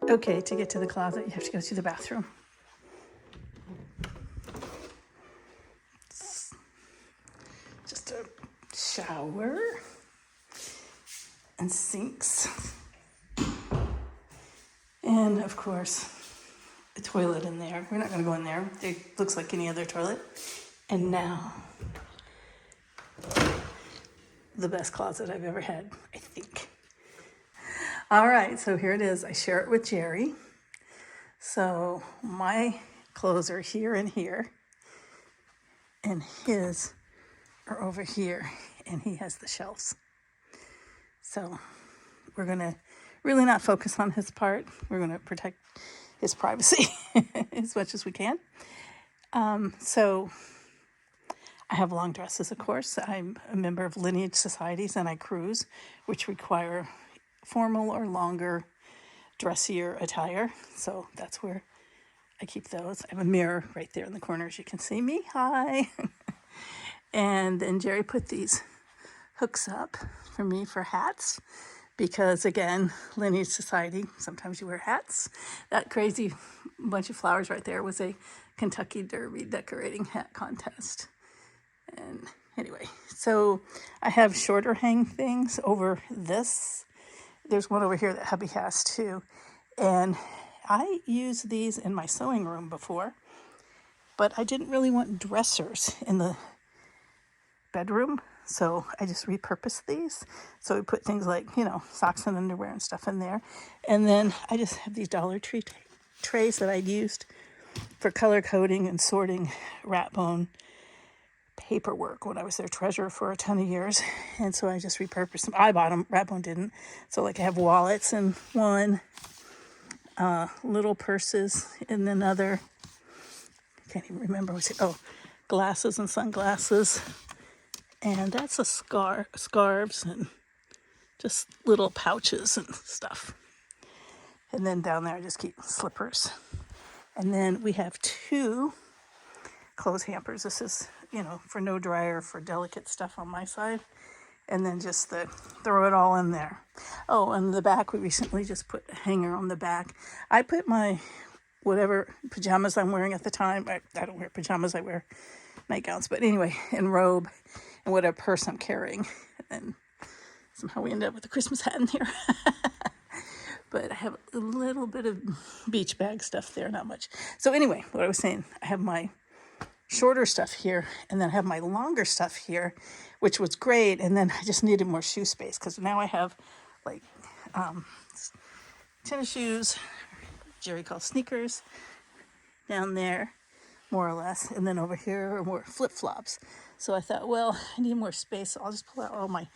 Okay, to get to the closet, you have to go to the bathroom. It's just a shower and sinks. And of course, a toilet in there. We're not going to go in there. It looks like any other toilet. And now, the best closet I've ever had, I think. All right, so here it is. I share it with Jerry. So my clothes are here and here, and his are over here, and he has the shelves. So we're going to really not focus on his part. We're going to protect his privacy as much as we can. So I have long dresses, of course. I'm a member of Lineage Societies, and I cruise, which require formal or longer, dressier attire. So that's where I keep those. I have a mirror right there in the corner, as you can see me. Hi. And then Jerry put these hooks up for me for hats because, again, Lineage Society, sometimes you wear hats. That crazy bunch of flowers right there was a Kentucky Derby decorating hat contest. And anyway, so I have shorter hang things over this. There's one over here that hubby has too. And I used these in my sewing room before, but I didn't really want dressers in the bedroom. So I just repurposed these. So we put things like, socks and underwear and stuff in there. And then I just have these Dollar Tree trays that I used for color coding and sorting rat bone paperwork when I was their treasurer for a ton of years. And so I just repurposed them. I bought them, Ratbone didn't. So like I have wallets in one, little purses in another. I can't even remember what's it. Oh, glasses and sunglasses. And that's a scarves and just little pouches and stuff. And then down there I just keep slippers. And then we have two clothes hampers. This is, for no dryer, for delicate stuff on my side. And then just throw it all in there. Oh, and the back, we recently just put a hanger on the back. I put my whatever pajamas I'm wearing at the time. I don't wear pajamas, I wear nightgowns. But anyway, and robe and whatever purse I'm carrying. And somehow we end up with a Christmas hat in here. But I have a little bit of beach bag stuff there, not much. So anyway, what I was saying, I have my shorter stuff here, and then I have my longer stuff here, which was great. And then I just needed more shoe space because now I have like tennis shoes, Jerry calls sneakers, down there, more or less. And then over here are more flip-flops. So I thought, well, I need more space, so I'll just pull out all my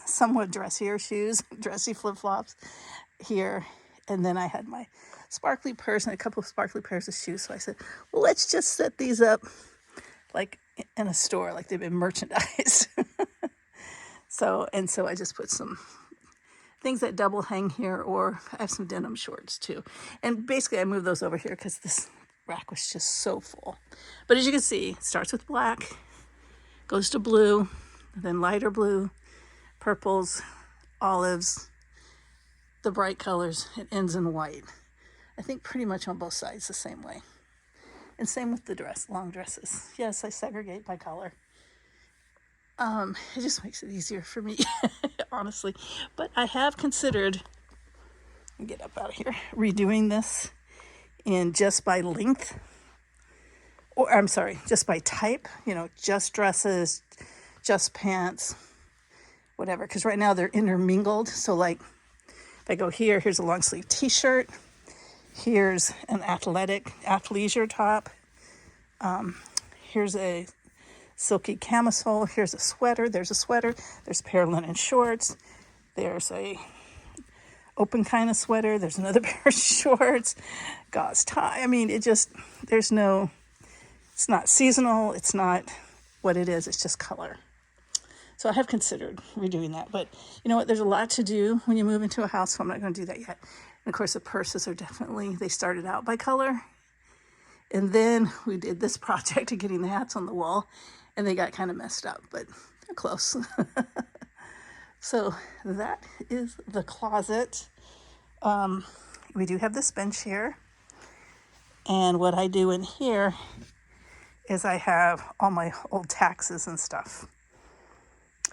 somewhat dressier shoes, dressy flip-flops here. And then I had my sparkly purse and a couple of sparkly pairs of shoes. So I said, well, let's just set these up like in a store, like they've been merchandised. So I just put some things that double hang here, or I have some denim shorts too. And basically I moved those over here because this rack was just so full. But as you can see, it starts with black, goes to blue, then lighter blue, purples, olives, the bright colors. It ends in white. I think pretty much on both sides the same way. And same with the long dresses. Yes, I segregate by color. It just makes it easier for me, honestly. But I have considered, get up out of here, redoing this in just by length. Or I'm sorry, just by type, just dresses, just pants, whatever. Because right now they're intermingled. So like if I go here, here's a long sleeve t-shirt. Here's an athleisure top. Here's a silky camisole. Here's a sweater. There's a sweater. There's a pair of linen shorts. There's a open kind of sweater. There's another pair of shorts. Gauze tie. I mean, it's not seasonal. It's not what it is. It's just color. So I have considered redoing that. But you know what? There's a lot to do when you move into a house, so I'm not going to do that yet. And of course, the purses are they started out by color. And then we did this project of getting the hats on the wall, and they got kind of messed up, but they're close. So that is the closet. We do have this bench here. And what I do in here is I have all my old taxes and stuff.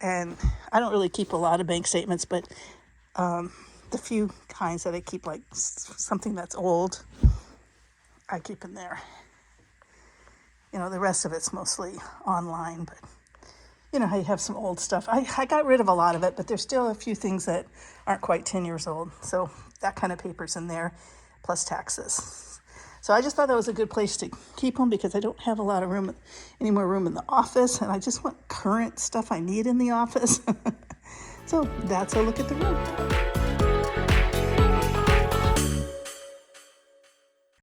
And I don't really keep a lot of bank statements, but the few kinds that I keep, like something that's old, I keep in there. You know, the rest of it's mostly online, but you know, I have some old stuff. I got rid of a lot of it, but there's still a few things that aren't quite 10 years old. So that kind of paper's in there, plus taxes. So I just thought that was a good place to keep them because I don't have a lot of room, any more room in the office, and I just want current stuff I need in the office. So that's a look at the room.